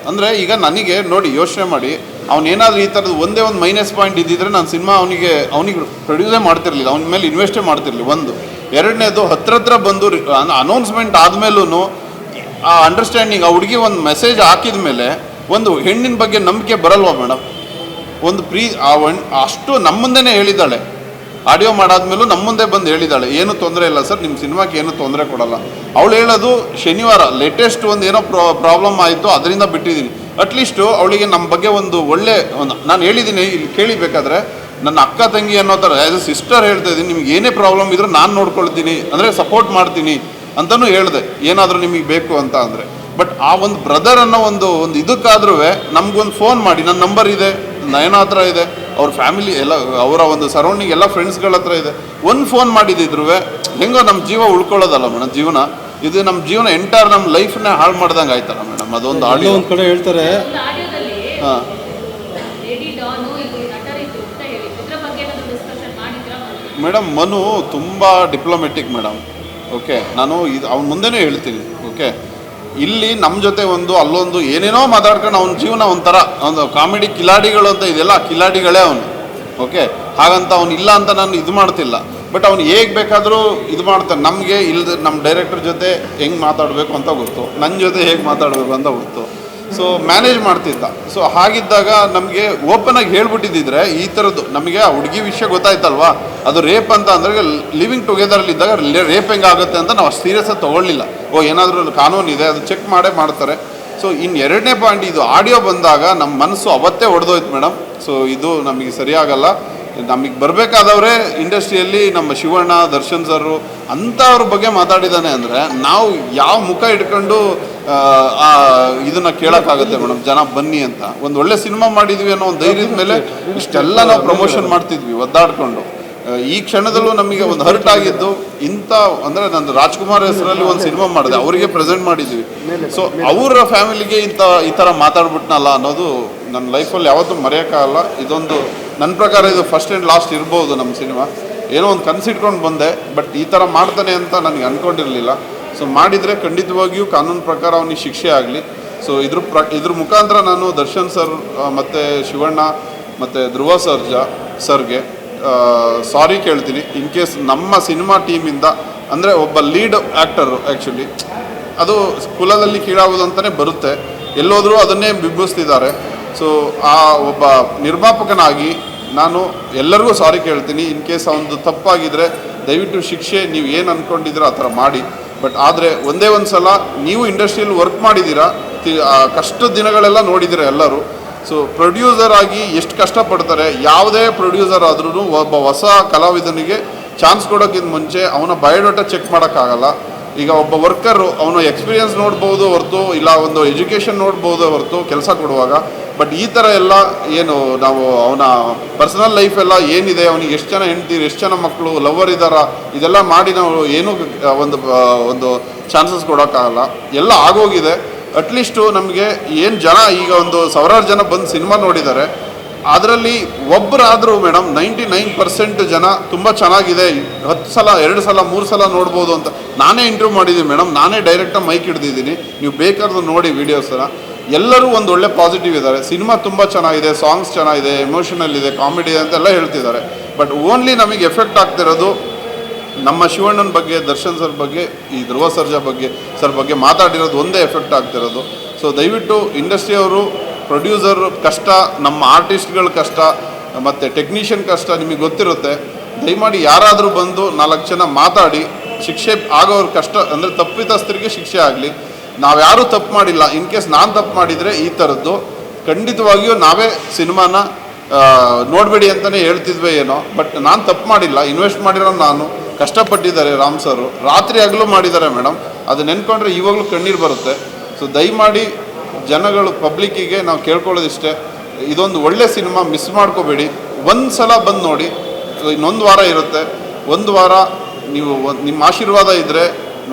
ಅಂದರೆ ಈಗ ನನಗೆ ನೋಡಿ ಯೋಚನೆ ಮಾಡಿ, ಅವನೇನಾದರೂ ಈ ಥರದ್ದು ಒಂದೇ ಒಂದು ಮೈನಸ್ ಪಾಯಿಂಟ್ ಇದ್ದಿದ್ರೆ ನಾನು ಸಿನಿಮಾ ಅವನಿಗೆ ಪ್ರೊಡ್ಯೂಸೇ ಮಾಡ್ತಿರ್ಲಿಲ್ಲ, ಅವನ ಮೇಲೆ ಇನ್ವೆಸ್ಟೇ ಮಾಡ್ತಿರ್ಲಿಲ್ಲ. ಒಂದು ಎರಡನೇದು ಹತ್ರ ಬಂದು ಅನೌನ್ಸ್ಮೆಂಟ್ ಆದಮೇಲೂ ಆ ಅಂಡರ್ಸ್ಟ್ಯಾಂಡಿಂಗ್, ಆ ಹುಡುಗಿ ಒಂದು ಮೆಸೇಜ್ ಹಾಕಿದ ಮೇಲೆ ಒಂದು ಹೆಣ್ಣಿನ ಬಗ್ಗೆ ನಂಬಿಕೆ ಬರಲ್ವಾ ಮೇಡಮ್? ಒಂದು ಅಷ್ಟು ನಮ್ಮ ಮುಂದೆನೇ ಹೇಳಿದ್ದಾಳೆ, ಆಡಿಯೋ ಮಾಡಾದ್ಮೇಲೂ ನಮ್ಮ ಮುಂದೆ ಬಂದು ಹೇಳಿದ್ದಾಳೆ, ಏನು ತೊಂದರೆ ಇಲ್ಲ ಸರ್, ನಿಮ್ಮ ಸಿನಿಮಾಕ್ಕೆ ಏನು ತೊಂದರೆ ಕೊಡಲ್ಲ. ಅವಳು ಹೇಳೋದು ಶನಿವಾರ ಲೇಟೆಸ್ಟ್ ಒಂದು ಏನೋ ಪ್ರಾಬ್ಲಮ್ ಆಯಿತು ಅದರಿಂದ ಬಿಟ್ಟಿದ್ದೀನಿ. ಅಟ್ಲೀಸ್ಟು ಅವಳಿಗೆ ನಮ್ಮ ಬಗ್ಗೆ ಒಂದು ನಾನು ಹೇಳಿದ್ದೀನಿ ಇಲ್ಲಿ ಕೇಳಿಬೇಕಾದ್ರೆ, ನನ್ನ ಅಕ್ಕ ತಂಗಿ ಅನ್ನೋ ಥರ ಆ್ಯಸ್ ಎ ಸಿಸ್ಟರ್ ಹೇಳ್ತಾ ಇದ್ದೀನಿ, ನಿಮ್ಗೆ ಏನೇ ಪ್ರಾಬ್ಲಮ್ ಇದ್ರೂ ನಾನು ನೋಡ್ಕೊಳ್ತೀನಿ, ಅಂದರೆ ಸಪೋರ್ಟ್ ಮಾಡ್ತೀನಿ ಅಂತಲೂ ಹೇಳಿದೆ, ಏನಾದರೂ ನಿಮಗೆ ಬೇಕು ಅಂತ ಅಂದರೆ. ಬಟ್ ಆ ಒಂದು ಬ್ರದರ್ ಅನ್ನೋ ಒಂದು ಇದಕ್ಕಾದ್ರೂ ನಮಗೊಂದು ಫೋನ್ ಮಾಡಿ, ನನ್ನ ನಂಬರ್ ಇದೆ, ನಯನ ಹತ್ರ ಇದೆ, ಅವ್ರ ಫ್ಯಾಮಿಲಿ ಎಲ್ಲ, ಅವರ ಒಂದು ಸರೌಂಡಿಂಗ್ ಎಲ್ಲ ಫ್ರೆಂಡ್ಸ್ಗಳ ಹತ್ರ ಇದೆ, ಒಂದು ಫೋನ್ ಮಾಡಿದಿದ್ರು ಹೆಂಗೋ ನಮ್ಮ ಜೀವ ಉಳ್ಕೊಳ್ಳೋದಲ್ಲ ಮೇಡಮ್. ಜೀವನ ಇದು ನಮ್ಮ ಜೀವನ ಎಂಟೈರ್ ನಮ್ಮ ಲೈಫ್ನ ಹಾಳು ಮಾಡ್ದಂಗೆ ಆಯ್ತಲ್ಲ ಮೇಡಮ್. ಅದೊಂದು ಆಡಿಯೋ ಒಂದು ಕಡೆ ಹೇಳ್ತಾರೆ. ಹಾಂ ಮೇಡಮ್, ಮನು ತುಂಬ ಡಿಪ್ಲೊಮೆಟಿಕ್ ಮೇಡಮ್. ಓಕೆ, ನಾನು ಅವ್ನ ಮುಂದೆನೇ ಹೇಳ್ತೀನಿ. ಓಕೆ, ಇಲ್ಲಿ ನಮ್ಮ ಜೊತೆ ಅಲ್ಲೊಂದು ಏನೇನೋ ಮಾತಾಡ್ಕೊಂಡು ಅವ್ನ ಜೀವನ ಒಂಥರ ಒಂದು ಕಾಮಿಡಿ ಕಿಲಾಡಿಗಳು ಅಂತ ಇದೆಲ್ಲ ಕಿಲಾಡಿಗಳೇ ಅವನು. ಓಕೆ, ಹಾಗಂತ ಅವ್ನು ಇಲ್ಲ ಅಂತ ನಾನು ಇದು ಮಾಡ್ತಿಲ್ಲ. ಬಟ್ ಅವ್ನು ಹೇಗೆ ಬೇಕಾದರೂ ಇದು ಮಾಡ್ತಾನೆ. ನಮಗೆ ನಮ್ಮ ಡೈರೆಕ್ಟರ್ ಜೊತೆ ಹೆಂಗೆ ಮಾತಾಡಬೇಕು ಅಂತ ಗೊತ್ತು, ನನ್ನ ಜೊತೆ ಹೇಗೆ ಮಾತಾಡಬೇಕು ಅಂತ ಗೊತ್ತು. ಸೊ ಮ್ಯಾನೇಜ್ ಮಾಡ್ತಿದ್ದ. ಸೊ ಹಾಗಿದ್ದಾಗ ನಮಗೆ ಓಪನಾಗಿ ಹೇಳ್ಬಿಟ್ಟಿದ್ದಿದ್ರೆ ಈ ಥರದ್ದು ನಮಗೆ ಆ ಹುಡುಗಿ ವಿಷಯ ಗೊತ್ತಾಯ್ತಲ್ವಾ, ಅದು ರೇಪ್ ಅಂತ ಅಂದರೆ ಲಿವಿಂಗ್ ಟುಗೆದರಲ್ಲಿದ್ದಾಗ ರೇಪ್ ಹೆಂಗಾಗುತ್ತೆ ಅಂತ ನಾವು ಅಷ್ಟು ಸೀರಿಯಸ್ಸಾಗಿ ತೊಗೊಳ್ಳಿಲ್ಲ. ಏನಾದರೂ ಕಾನೂನು ಇದೆ, ಅದು ಚೆಕ್ ಮಾಡೇ ಮಾಡ್ತಾರೆ. ಸೊ ಇನ್ನು ಎರಡನೇ ಪಾಯಿಂಟ್, ಇದು ಆಡಿಯೋ ಬಂದಾಗ ನಮ್ಮ ಮನಸ್ಸು ಅವತ್ತೇ ಹೊಡೆದೋಯ್ತು ಮೇಡಮ್. ಸೊ ಇದು ನಮಗೆ ಸರಿಯಾಗಲ್ಲ. ನಮಗೆ ಬರಬೇಕಾದವರೇ ಇಂಡಸ್ಟ್ರಿಯಲ್ಲಿ ನಮ್ಮ ಶಿವಣ್ಣ, ದರ್ಶನ್ ಸರು ಅಂಥವ್ರ ಬಗ್ಗೆ ಮಾತಾಡಿದ್ದಾನೆ ಅಂದರೆ ನಾವು ಯಾವ ಮುಖ ಇಟ್ಕೊಂಡು ಇದನ್ನು ಕೇಳೋಕ್ಕಾಗುತ್ತೆ ಮೇಡಮ್? ಜನ ಬನ್ನಿ ಅಂತ ಒಂದು ಒಳ್ಳೆ ಸಿನಿಮಾ ಮಾಡಿದ್ವಿ ಅನ್ನೋ ಒಂದು ಧೈರ್ಯದ ಮೇಲೆ ಇಷ್ಟೆಲ್ಲ ನಾವು ಪ್ರಮೋಷನ್ ಮಾಡ್ತಿದ್ವಿ ಒದ್ದಾಡಿಕೊಂಡು. ಈ ಕ್ಷಣದಲ್ಲೂ ನಮಗೆ ಒಂದು ಹರ್ಟ್ ಆಗಿದ್ದು ಇಂಥ ಅಂದರೆ ನಂದು ರಾಜ್ಕುಮಾರ್ ಹೆಸರಲ್ಲಿ ಒಂದು ಸಿನಿಮಾ ಮಾಡಿದೆ, ಅವರಿಗೆ ಪ್ರೆಸೆಂಟ್ ಮಾಡಿದ್ವಿ. ಸೊ ಅವರ ಫ್ಯಾಮಿಲಿಗೆ ಈ ಥರ ಮಾತಾಡ್ಬಿಟ್ನಲ್ಲ ಅನ್ನೋದು ನನ್ನ ಲೈಫಲ್ಲಿ ಯಾವತ್ತೂ ಮರೆಯೋಕ್ಕಾಗಲ್ಲ. ಇದೊಂದು ನನ್ನ ಪ್ರಕಾರ ಇದು ಫಸ್ಟ್ ಆ್ಯಂಡ್ ಲಾಸ್ಟ್ ಇರ್ಬೋದು ನಮ್ಮ ಸಿನಿಮಾ. ಏನೋ ಒಂದು ಕನಸಿಟ್ಕೊಂಡು ಬಂದೆ, ಬಟ್ ಈ ಥರ ಮಾಡ್ತಾನೆ ಅಂತ ನನಗೆ ಅಂದ್ಕೊಂಡಿರಲಿಲ್ಲ. ಸೊ ಮಾಡಿದರೆ ಖಂಡಿತವಾಗಿಯೂ ಕಾನೂನು ಪ್ರಕಾರ ಅವನಿಗೆ ಶಿಕ್ಷೆ ಆಗಲಿ. ಸೊ ಇದ್ರ ಮುಖಾಂತರ ನಾನು ದರ್ಶನ್ ಸರ್ ಮತ್ತು ಶಿವಣ್ಣ ಮತ್ತು ಧ್ರುವ ಸರ್ಗೆ ಸಾರಿ ಕೇಳ್ತೀನಿ. ಇನ್ ಕೇಸ್ ನಮ್ಮ ಸಿನಿಮಾ ಟೀಮಿಂದ, ಅಂದರೆ ಒಬ್ಬ ಲೀಡ್ ಆ್ಯಕ್ಟರು ಆ್ಯಕ್ಚುಲಿ ಅದು ಕುಲದಲ್ಲಿ ಕೀಳಾಗೋದು ಅಂತಲೇ ಬರುತ್ತೆ, ಎಲ್ಲೋದ್ರೂ ಅದನ್ನೇ ಬಿಂಬಿಸ್ತಿದ್ದಾರೆ. ಸೊ ಆ ಒಬ್ಬ ನಿರ್ಮಾಪಕನಾಗಿ ನಾನು ಎಲ್ಲರಿಗೂ ಸಾರಿ ಕೇಳ್ತೀನಿ. ಇನ್ ಕೇಸ್ ಅವನದು ತಪ್ಪಾಗಿದ್ದರೆ ದಯವಿಟ್ಟು ಶಿಕ್ಷೆ ನೀವು ಏನು ಅಂದ್ಕೊಂಡಿದ್ದೀರ ಆ ಥರ ಮಾಡಿ. ಬಟ್ ಆದರೆ ಒಂದೇ ಒಂದು ಸಲ ನೀವು ಇಂಡಸ್ಟ್ರಿಯಲ್ಲಿ ವರ್ಕ್ ಮಾಡಿದ್ದೀರಾ, ಕಷ್ಟದ ದಿನಗಳೆಲ್ಲ ನೋಡಿದ್ದೀರ ಎಲ್ಲರೂ. ಸೊ ಪ್ರೊಡ್ಯೂಸರ್ ಆಗಿ ಎಷ್ಟು ಕಷ್ಟಪಡ್ತಾರೆ, ಯಾವುದೇ ಪ್ರೊಡ್ಯೂಸರ್ ಆದ್ರೂ ಒಬ್ಬ ಹೊಸ ಕಲಾವಿದನಿಗೆ ಚಾನ್ಸ್ ಕೊಡೋಕ್ಕಿಂತ ಮುಂಚೆ ಅವನ ಬಯೋಡಾಟಾ ಚೆಕ್ ಮಾಡೋಕ್ಕಾಗಲ್ಲ. ಈಗ ಒಬ್ಬ ವರ್ಕರು ಅವನು ಎಕ್ಸ್ಪೀರಿಯನ್ಸ್ ನೋಡ್ಬೋದು ಹೊರತು, ಇಲ್ಲ ಒಂದು ಎಜುಕೇಷನ್ ನೋಡ್ಬೋದು ಹೊರತು ಕೆಲಸ ಕೊಡುವಾಗ. ಬಟ್ ಈ ಥರ ಎಲ್ಲ ಏನು ನಾವು ಅವನ ಪರ್ಸನಲ್ ಲೈಫೆಲ್ಲ ಏನಿದೆ, ಅವನಿಗೆ ಎಷ್ಟು ಜನ ಹೆಂಡ್ತೀರಿ, ಎಷ್ಟು ಜನ ಮಕ್ಕಳು, ಲವರ್ ಇದ್ದಾರಾ, ಇದೆಲ್ಲ ಮಾಡಿ ನಾವು ಏನೂ ಒಂದು ಚಾನ್ಸಸ್ ಕೊಡೋಕ್ಕಾಗಲ್ಲ. ಎಲ್ಲ ಆಗೋಗಿದೆ. ಅಟ್ಲೀಸ್ಟು ನಮಗೆ ಏನು ಜನ ಈಗ ಒಂದು ಸಾವಿರಾರು ಜನ ಬಂದು ಸಿನಿಮಾ ನೋಡಿದ್ದಾರೆ, ಅದರಲ್ಲಿ ಒಬ್ಬರಾದರೂ ಮೇಡಮ್ 99% ಜನ ತುಂಬ ಚೆನ್ನಾಗಿದೆ, 10 ಸಲ 2 ಸಲ 3 ಸಲ ನೋಡ್ಬೋದು ಅಂತ. ನಾನೇ ಇಂಟರ್ವ್ಯೂ ಮಾಡಿದ್ದೀನಿ ಮೇಡಮ್, ನಾನೇ ಡೈರೆಕ್ಟಾಗಿ ಮೈಕ್ ಹಿಡ್ದಿದ್ದೀನಿ, ನೀವು ಬೇಕಾದ್ರೂ ನೋಡಿ ವೀಡಿಯೋಸ್ನ. ಎಲ್ಲರೂ ಒಂದು ಒಳ್ಳೆ ಪಾಸಿಟಿವ್ ಇದ್ದಾರೆ. ಸಿನಿಮಾ ತುಂಬ ಚೆನ್ನಾಗಿದೆ, ಸಾಂಗ್ಸ್ ಚೆನ್ನಾಗಿದೆ, ಎಮೋಷನಲ್ ಇದೆ, ಕಾಮಿಡಿ ಅಂತೆಲ್ಲ ಹೇಳ್ತಿದ್ದಾರೆ. ಬಟ್ ಓನ್ಲಿ ನಮಗೆ ಎಫೆಕ್ಟ್ ಆಗ್ತಿರೋದು ನಮ್ಮ ಶಿವಣ್ಣನ ಬಗ್ಗೆ, ದರ್ಶನ್ ಸರ್ ಬಗ್ಗೆ, ಈ ಧ್ರುವ ಸರ್ಜಾ ಬಗ್ಗೆ ಮಾತಾಡಿರೋದು ಒಂದೇ ಎಫೆಕ್ಟ್ ಆಗ್ತಿರೋದು. ಸೊ ದಯವಿಟ್ಟು ಇಂಡಸ್ಟ್ರಿಯವರು, ಪ್ರೊಡ್ಯೂಸರ್ ಕಷ್ಟ, ನಮ್ಮ ಆರ್ಟಿಸ್ಟ್ಗಳ ಕಷ್ಟ ಮತ್ತು ಟೆಕ್ನಿಷಿಯನ್ ಕಷ್ಟ ನಿಮಗೆ ಗೊತ್ತಿರುತ್ತೆ. ದಯಮಾಡಿ ಯಾರಾದರೂ ಬಂದು 4 ಜನ ಮಾತಾಡಿ ಶಿಕ್ಷೆ ಆಗೋರ ಕಷ್ಟ, ಅಂದರೆ ತಪ್ಪಿತಸ್ಥರಿಗೆ ಶಿಕ್ಷೆ ಆಗಲಿ. ನಾವು ಯಾರೂ ತಪ್ಪು ಮಾಡಿಲ್ಲ. ಇನ್ ಕೇಸ್ ನಾನು ತಪ್ಪು ಮಾಡಿದರೆ ಈ ಥರದ್ದು ಖಂಡಿತವಾಗಿಯೂ ನಾವೇ ಸಿನಿಮಾನ ನೋಡಬೇಡಿ ಅಂತಲೇ ಹೇಳ್ತಿದ್ವಿ ಏನೋ. ಬಟ್ ನಾನು ತಪ್ಪು ಮಾಡಿಲ್ಲ, ಇನ್ವೆಸ್ಟ್ ಮಾಡಿರೋ ನಾನು, ಕಷ್ಟಪಟ್ಟಿದ್ದಾರೆ ರಾಮ್ ಸರು, ರಾತ್ರಿ ಹಗಲು ಮಾಡಿದ್ದಾರೆ ಮೇಡಮ್. ಅದು ನೆನ್ಕೊಂಡ್ರೆ ಇವಾಗಲೂ ಕಣ್ಣೀರು ಬರುತ್ತೆ. ಸೊ ದಯಮಾಡಿ ಜನಗಳು, ಪಬ್ಲಿಕ್ಕಿಗೆ ನಾವು ಕೇಳ್ಕೊಳ್ಳೋದಿಷ್ಟೇ, ಇದೊಂದು ಒಳ್ಳೆ ಸಿನಿಮಾ, ಮಿಸ್ ಮಾಡ್ಕೋಬೇಡಿ. ಒಂದು ಸಲ ಬಂದು ನೋಡಿ. ಇನ್ನೊಂದು ವಾರ ಇರುತ್ತೆ, ಒಂದು ವಾರ ನೀವು ನಿಮ್ಮ ಆಶೀರ್ವಾದ ಇದ್ದರೆ,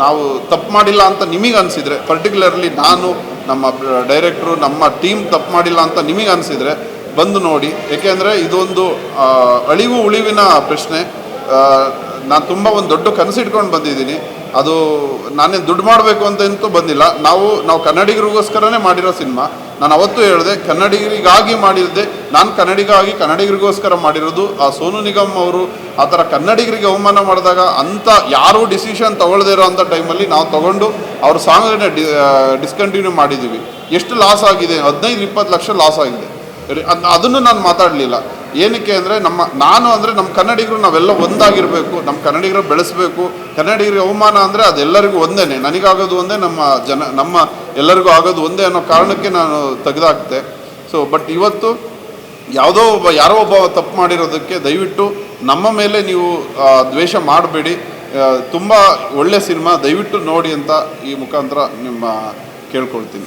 ನಾವು ತಪ್ಪು ಮಾಡಿಲ್ಲ ಅಂತ ನಿಮಗೆ ಅನಿಸಿದರೆ, ಪರ್ಟಿಕ್ಯುಲರ್ಲಿ ನಾನು, ನಮ್ಮ ಡೈರೆಕ್ಟ್ರು, ನಮ್ಮ ಟೀಮ್ ತಪ್ಪು ಮಾಡಿಲ್ಲ ಅಂತ ನಿಮಗೆ ಅನಿಸಿದರೆ ಬಂದು ನೋಡಿ. ಏಕೆಂದರೆ ಇದೊಂದು ಅಳಿವು ಉಳಿವಿನ ಪ್ರಶ್ನೆ. ನಾನು ತುಂಬ ಒಂದು ದೊಡ್ಡ ಕನಸಿಟ್ಕೊಂಡು ಬಂದಿದ್ದೀನಿ. ಅದು ನಾನೇನು ದುಡ್ಡು ಮಾಡಬೇಕು ಅಂತಂತೂ ಬಂದಿಲ್ಲ. ನಾವು ಕನ್ನಡಿಗರಿಗೋಸ್ಕರನೇ ಮಾಡಿರೋ ಸಿನಿಮಾ. ನಾನು ಅವತ್ತು ಹೇಳಿದೆ, ಕನ್ನಡಿಗರಿಗಾಗಿ ಮಾಡಿದ್ದೆ, ನಾನು ಕನ್ನಡಿಗರಿಗೋಸ್ಕರ ಮಾಡಿರೋದು. ಆ ಸೋನು ನಿಗಮ್ ಅವರು ಆ ಥರ ಕನ್ನಡಿಗರಿಗೆ ಅವಮಾನ ಮಾಡಿದಾಗ ಅಂಥ ಯಾರೂ ಡಿಸಿಷನ್ ತೊಗೊಳ್ದೇ ಇರೋ ಅಂಥ ಟೈಮಲ್ಲಿ ನಾವು ತೊಗೊಂಡು ಅವ್ರ ಸಾಂಗನ್ನ ಡಿಸ್ಕಂಟಿನ್ಯೂ ಮಾಡಿದ್ದೀವಿ. ಎಷ್ಟು ಲಾಸ್ ಆಗಿದೆ? 15-20 ಲಕ್ಷ ಲಾಸ್ ಆಗಿದೆ. ಅದನ್ನು ನಾನು ಮಾತಾಡಲಿಲ್ಲ. ಏನಕ್ಕೆ ಅಂದರೆ ನಮ್ಮ ಕನ್ನಡಿಗರು ನಾವೆಲ್ಲ ಒಂದಾಗಿರಬೇಕು, ನಮ್ಮ ಕನ್ನಡಿಗರು ಬೆಳೆಸಬೇಕು. ಕನ್ನಡಿಗರಿಗೆ ಅವಮಾನ ಅಂದರೆ ಅದೆಲ್ಲರಿಗೂ ಒಂದೇ, ನನಗಾಗೋದು ಒಂದೇ, ನಮ್ಮ ಎಲ್ಲರಿಗೂ ಆಗೋದು ಒಂದೇ ಅನ್ನೋ ಕಾರಣಕ್ಕೆ ನಾನು ತೆಗೆದಾಕ್ತೆ. ಸೊ ಬಟ್ ಇವತ್ತು ಯಾರೋ ಒಬ್ಬ ತಪ್ಪು ಮಾಡಿರೋದಕ್ಕೆ ದಯವಿಟ್ಟು ನಮ್ಮ ಮೇಲೆ ನೀವು ದ್ವೇಷ ಮಾಡಬೇಡಿ. ತುಂಬ ಒಳ್ಳೆ ಸಿನಿಮಾ, ದಯವಿಟ್ಟು ನೋಡಿ ಅಂತ ಈ ಮುಖಾಂತರ ನಿಮ್ಮ ಕೇಳ್ಕೊಳ್ತೀನಿ.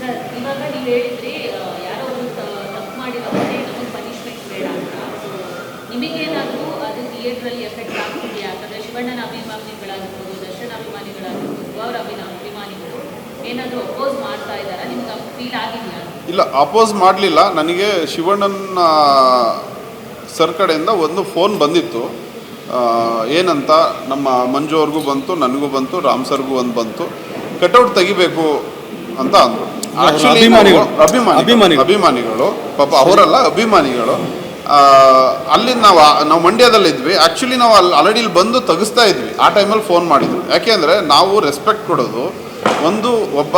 ನಿಮಗೇನಾದರೂ ಅದು ಥಿಯೇಟ್ರಲ್ಲಿ ಎಫೆಕ್ಟ್ ಆಗ್ತಿದೆಯಾ? ಯಾಕಂದರೆ ಶಿವಣ್ಣನ ಅಭಿಮಾನಿಗಳಾಗಿರ್ಬೋದು, ದರ್ಶನ ಅಭಿಮಾನಿಗಳಾಗಿರ್ಬೋದು, ಅವರ ಅಭಿಮಾನಿಗಳು ಏನಾದರೂ ಅಪೋಸ್ ಮಾಡ್ತಾ ಇದ್ದಾರಾ? ನಿಮ್ಗೆ ಫೀಲ್ ಆಗಿದೆಯಾ? ಇಲ್ಲ, ಅಪೋಸ್ ಮಾಡಲಿಲ್ಲ. ನನಗೆ ಶಿವಣ್ಣನ ಸರ್ ಕಡೆಯಿಂದ ಒಂದು ಫೋನ್ ಬಂದಿತ್ತು. ಏನಂತ, ನಮ್ಮ ಮಂಜು ಅವ್ರಿಗೂ ಬಂತು, ನನಗೂ ಬಂತು, ರಾಮ್ ಸರ್ಗೂ ಒಂದು ಬಂತು, ಕಟೌಟ್ ತೆಗಿಬೇಕು ಅಂತ ಅಂದರು. ಅಭಿಮಾನಿಗಳು ಪಾಪ ಅವರಲ್ಲ, ಅಭಿಮಾನಿಗಳು. ಅಲ್ಲಿ ನಾವು ಮಂಡ್ಯದಲ್ಲಿದ್ವಿ. ಆ್ಯಕ್ಚುಲಿ ನಾವು ಆಲ್ರೆಡಿ ಇಲ್ಲಿ ಬಂದು ತೆಗಿಸ್ತಾ ಇದ್ವಿ. ಆ ಟೈಮಲ್ಲಿ ಫೋನ್ ಮಾಡಿದ್ರು. ಯಾಕೆಂದರೆ ನಾವು ರೆಸ್ಪೆಕ್ಟ್ ಕೊಡೋದು, ಒಬ್ಬ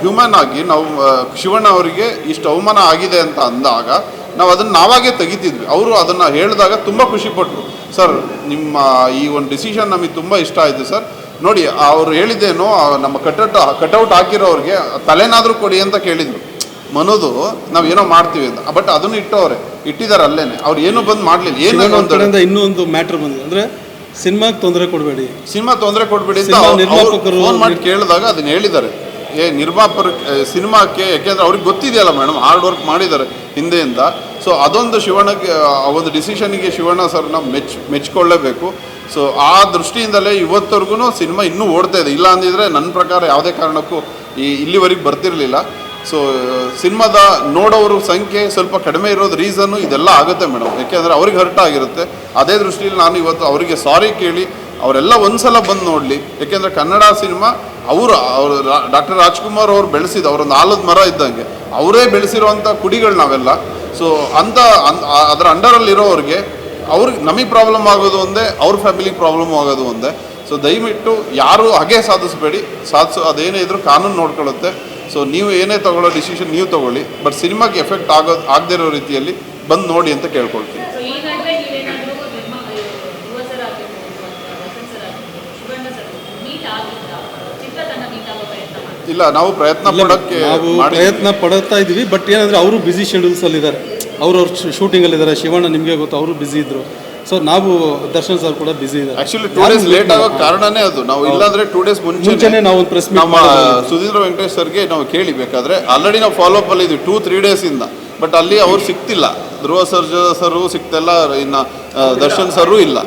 ಹ್ಯೂಮನ್ ಆಗಿ ನಾವು ಶಿವಣ್ಣ ಅವರಿಗೆ ಇಷ್ಟು ಅವಮಾನ ಆಗಿದೆ ಅಂತ ಅಂದಾಗ ನಾವು ಅದನ್ನು ನಾವಾಗೇ ತೆಗಿತಿದ್ವಿ. ಅವರು ಅದನ್ನು ಹೇಳಿದಾಗ ತುಂಬ ಖುಷಿಪಟ್ಟರು. ಸರ್, ನಿಮ್ಮ ಈ ಒಂದು ಡಿಸಿಷನ್ ನಮಗೆ ತುಂಬ ಇಷ್ಟ ಆಯಿತು ಸರ್. ನೋಡಿ, ಅವ್ರು ಹೇಳಿದ್ದೇನೋ, ನಮ್ಮ ಕಟೌಟ್ ಹಾಕಿರೋರಿಗೆ ತಲೆನಾದರೂ ಕೊಡಿ ಅಂತ ಕೇಳಿದರು. ಮನೋದು ನಾವೇನೋ ಮಾಡ್ತೀವಿ ಅಂತ. ಬಟ್ ಅದನ್ನು ಇಟ್ಟಿದ್ದಾರೆ ಅಲ್ಲೇನೆ. ಅವ್ರು ಏನೂ ಬಂದು ಮಾಡಲಿಲ್ಲ. ಏನೋ ಇನ್ನೂ ಒಂದು ಮ್ಯಾಟ್ರ್ ಬಂದಿದೆ, ಅಂದರೆ ಸಿನಿಮಾಗೆ ತೊಂದರೆ ಕೊಡಬೇಡಿ ಅಂತ ಫೋನ್ ಮಾಡಿ ಕೇಳಿದಾಗ ಅದನ್ನ ಹೇಳಿದ್ದಾರೆ. ನಿರ್ಮಾಪಕ ಸಿನಿಮಾಕ್ಕೆ, ಯಾಕೆಂದರೆ ಅವ್ರಿಗೆ ಗೊತ್ತಿದೆಯಲ್ಲ ಮೇಡಮ್, ಹಾರ್ಡ್ ವರ್ಕ್ ಮಾಡಿದ್ದಾರೆ ಹಿಂದೆಯಿಂದ. ಸೊ ಅದೊಂದು ಶಿವಣ್ಣಗೆ, ಆ ಒಂದು ಡಿಸಿಷನ್ಗೆ ಶಿವಣ್ಣ ಸರ್ನ ಮೆಚ್ಕೊಳ್ಳೇಬೇಕು. ಸೊ ಆ ದೃಷ್ಟಿಯಿಂದಲೇ ಇವತ್ತವರೆಗೂ ಸಿನಿಮಾ ಇನ್ನೂ ಓಡ್ತಾ ಇದೆ. ಇಲ್ಲ ಅಂದಿದ್ರೆ ನನ್ನ ಪ್ರಕಾರ ಯಾವುದೇ ಕಾರಣಕ್ಕೂ ಇಲ್ಲಿವರೆಗೆ ಬರ್ತಿರಲಿಲ್ಲ. ಸೊ ಸಿನಿಮಾದ ನೋಡೋರ ಸಂಖ್ಯೆ ಸ್ವಲ್ಪ ಕಡಿಮೆ ಇರೋದು ರೀಸನ್ನು ಇದೆಲ್ಲ ಆಗುತ್ತೆ ಮೇಡಮ್. ಯಾಕೆಂದರೆ ಅವ್ರಿಗೆ ಹರ್ಟ್ ಆಗಿರುತ್ತೆ. ಅದೇ ದೃಷ್ಟಿಯಲ್ಲಿ ನಾನು ಇವತ್ತು ಅವರಿಗೆ ಸಾರಿ ಕೇಳಿ ಅವರೆಲ್ಲ ಒಂದು ಸಲ ಬಂದು ನೋಡಲಿ. ಯಾಕೆಂದರೆ ಕನ್ನಡ ಸಿನಿಮಾ ಅವರು ಡಾಕ್ಟರ್ ರಾಜ್ಕುಮಾರ್ ಅವ್ರು ಬೆಳೆಸಿದ, ಅವರೊಂದು ಆಲದ ಮರ ಇದ್ದಂಗೆ, ಅವರೇ ಬೆಳೆಸಿರೋವಂಥ ಕುಡಿಗಳು ನಾವೆಲ್ಲ. ಸೊ ಅದರ ಅಂಡರಲ್ಲಿರೋರಿಗೆ ನಮಗೆ ಪ್ರಾಬ್ಲಮ್ ಆಗೋದು ಒಂದೇ, ಅವ್ರ ಫ್ಯಾಮಿಲಿಗೆ ಪ್ರಾಬ್ಲಮ್ ಆಗೋದು ಒಂದೇ. ಸೊ ದಯವಿಟ್ಟು ಯಾರೂ ಹಾಗೆ ಸಾಧಿಸಬೇಡಿ. ಅದೇನೇ ಇದ್ರೂ ಕಾನೂನು ನೋಡ್ಕೊಳ್ಳುತ್ತೆ. ಸೊ ನೀವು ಏನೇ ತಗೊಳ್ಳೋ ಡಿಸಿಷನ್ ನೀವು ತಗೊಳ್ಳಿ, ಬಟ್ ಸಿನಿಮಾಗೆ ಎಫೆಕ್ಟ್ ಆಗದೇ ಇರೋ ರೀತಿಯಲ್ಲಿ ಬಂದು ನೋಡಿ ಅಂತ ಕೇಳ್ಕೊಳ್ತೀನಿ. ಇಲ್ಲ, ನಾವು ಪ್ರಯತ್ನ ಪಡ್ತಾ ಇದ್ದೀವಿ. ಬಟ್ ಏನಂದರೆ ಅವರು ಬ್ಯುಸಿ ಶೆಡ್ಯೂಲ್ಸಲ್ಲಿದ್ದಾರೆ, ಅವ್ರ ಶೂಟಿಂಗಲ್ಲಿದ್ದಾರೆ. ಶಿವಣ್ಣ ನಿಮಗೆ ಗೊತ್ತು, ಅವರು ಬ್ಯುಸಿ ಇದ್ದರು. ಸೊ ನಾವು ದರ್ಶನ್ ಸರ್ ಕೂಡ ಬ್ಯುಸಿ ಇದ್ದಾರೆ. ಆಕ್ಚುಲಿ 2 ಡೇಸ್ ಲೇಟ್ ಆಗೋ ಕಾರಣನೇ ಅದು. ನಾವು ಇಲ್ಲಾಂದ್ರೆ 2 ಡೇಸ್ ಮುಂಚೆನೇ ನಾವು ಒಂದು ಪ್ರೆಸ್ ನಮ್ಮ ಸುಧೀಂದ್ರ ವೆಂಕಟೇಶ್ ಸರ್ಗೆ ನಾವು ಕೇಳಿ ಬೇಕಾದ್ರೆ ಆಲ್ರೆಡಿ ನಾವು ಫಾಲೋ ಅಪ್ ಅಲ್ಲಿ ಇದ್ವಿ 2-3 ಡೇಸಿಂದ. ಬಟ್ ಅಲ್ಲಿ ಅವ್ರು ಸಿಗ್ತಿಲ್ಲ. ಧ್ರುವ ಸರ್ಜು ಸಿಗ್ತಿಲ್ಲ, ಇನ್ನು ದರ್ಶನ್ ಸರ್ರು ಇಲ್ಲ.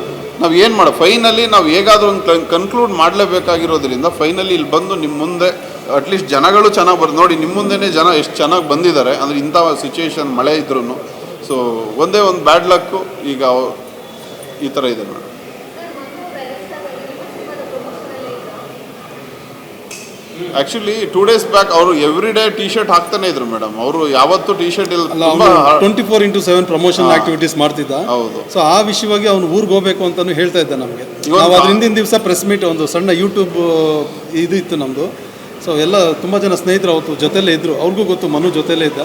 ನಾವು ಏನು ಮಾಡೋ, ಫೈನಲಿ ನಾವು ಹೇಗಾದ್ರೂ ಒಂದು ಕನ್ಕ್ಲೂಡ್ ಮಾಡಲೇಬೇಕಾಗಿರೋದ್ರಿಂದ ಫೈನಲಿ ಇಲ್ಲಿ ಬಂದು ನಿಮ್ಮ ಮುಂದೆ ಅಟ್ಲೀಸ್ಟ್ ಜನಗಳು ಚೆನ್ನಾಗಿ ನೋಡಿ, ನಿಮ್ಮ ಮುಂದೆನೇ ಜನ ಎಷ್ಟು ಚೆನ್ನಾಗಿ ಬಂದಿದ್ದಾರೆ ಅಂದರೆ ಇಂಥ ಸಿಚುವೇಶನ್ ಮಳೆ ಇದ್ರೂ. ಸೊ ಒಂದೇ ಒಂದು ಬ್ಯಾಡ್ ಲಕ್ಕು ಈಗ ಈ ಥರ ಇದೆ ಮೇಡಮ್. ಆ್ಯಕ್ಚುಲಿ 2 days ಬ್ಯಾಕ್ ಅವರು ಎವ್ರಿ ಡೇ ಟಿ ಶರ್ಟ್ ಹಾಕ್ತಾನೆ ಇದ್ರು ಮೇಡಮ್. ಅವರು ಯಾವತ್ತೂ ಟಿ ಶರ್ಟ್ ಇಲ್ಲ, ತುಂಬ 24/7 ಪ್ರಮೋಷನ್ ಆಕ್ಟಿವಿಟೀಸ್ ಮಾಡ್ತಿದ್ದ. ಹೌದು. ಸೊ ಆ ವಿಷಯವಾಗಿ ಅವ್ನು ಊರಿಗೆ ಹೋಗ್ಬೇಕು ಅಂತಾನು ಹೇಳ್ತಾ ಇದ್ದ ನಮಗೆ. ನಾವು ಅದ್ರ ಹಿಂದಿನ ದಿವಸ ಪ್ರೆಸ್ ಮೀಟ್, ಒಂದು ಸಣ್ಣ ಯೂಟ್ಯೂಬ್ ಇದು ಇತ್ತು ನಮ್ಮದು. ಸೊ ಎಲ್ಲ ತುಂಬ ಜನ ಸ್ನೇಹಿತರು ಅವತ್ತು ಜೊತೆಲೇ ಇದ್ದರು, ಅವ್ರಿಗೂ ಗೊತ್ತು, ಮನು ಜೊತೆಲೇ ಇದ್ದ.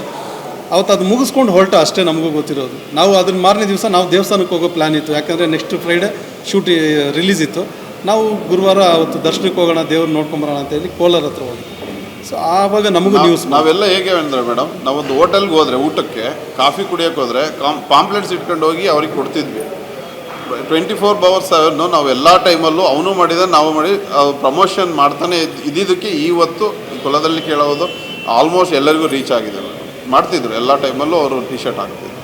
ಅವತ್ತು ಅದು ಮುಗಿಸ್ಕೊಂಡು ಹೊರಟ ಅಷ್ಟೇ ನಮಗೂ ಗೊತ್ತಿರೋದು. ನಾವು ಅದನ್ನ ಮಾರನೇ ದಿವಸ ನಾವು ದೇವಸ್ಥಾನಕ್ಕೆ ಹೋಗೋ ಪ್ಲ್ಯಾನ್ ಇತ್ತು, ಯಾಕಂದರೆ ನೆಕ್ಸ್ಟ್ ಫ್ರೈಡೇ ಶೂಟ್ ರಿಲೀಸ್ ಇತ್ತು. ನಾವು ಗುರುವಾರ ಅವತ್ತು ದರ್ಶನಕ್ಕೆ ಹೋಗೋಣ, ದೇವ್ರು ನೋಡ್ಕೊಂಬರೋಣ ಅಂತ ಹೇಳಿ ಕೋಲಾರ ಹತ್ರ ಹೋಗಿ. ಸೊ ಆವಾಗ ನಮಗೂ ನ್ಯೂಸ್. ನಾವೆಲ್ಲ ಹೇಗೆ ಅಂದರೆ ಮೇಡಮ್, ನಾವೊಂದು ಹೋಟೆಲ್ಗೆ ಹೋದರೆ ಊಟಕ್ಕೆ ಕಾಫಿ ಕುಡಿಯೋಕ್ಕೆ ಹೋದರೆ ಪಾಂಪ್ಲೆಟ್ಸ್ ಇಟ್ಕೊಂಡು ಹೋಗಿ ಅವ್ರಿಗೆ ಕೊಡ್ತಿದ್ವಿ. 24/7 ನಾವು ಎಲ್ಲ ಟೈಮಲ್ಲೂ ಅವನು ಮಾಡಿದ ನಾವು ಮಾಡಿ ಪ್ರಮೋಷನ್ ಮಾಡ್ತಾನೆ ಇದ್ದಿದ್ದಕ್ಕೆ ಇವತ್ತು ಕುಲದಲ್ಲಿ ಕೇಳೋದು ಆಲ್ಮೋಸ್ಟ್ ಎಲ್ಲರಿಗೂ ರೀಚ್ ಆಗಿದೆ. ಮಾಡ್ತಿದ್ರು ಎಲ್ಲ ಟೈಮಲ್ಲೂ ಅವರು ಟಿ ಶರ್ಟ್ ಹಾಕ್ತಿದ್ರು.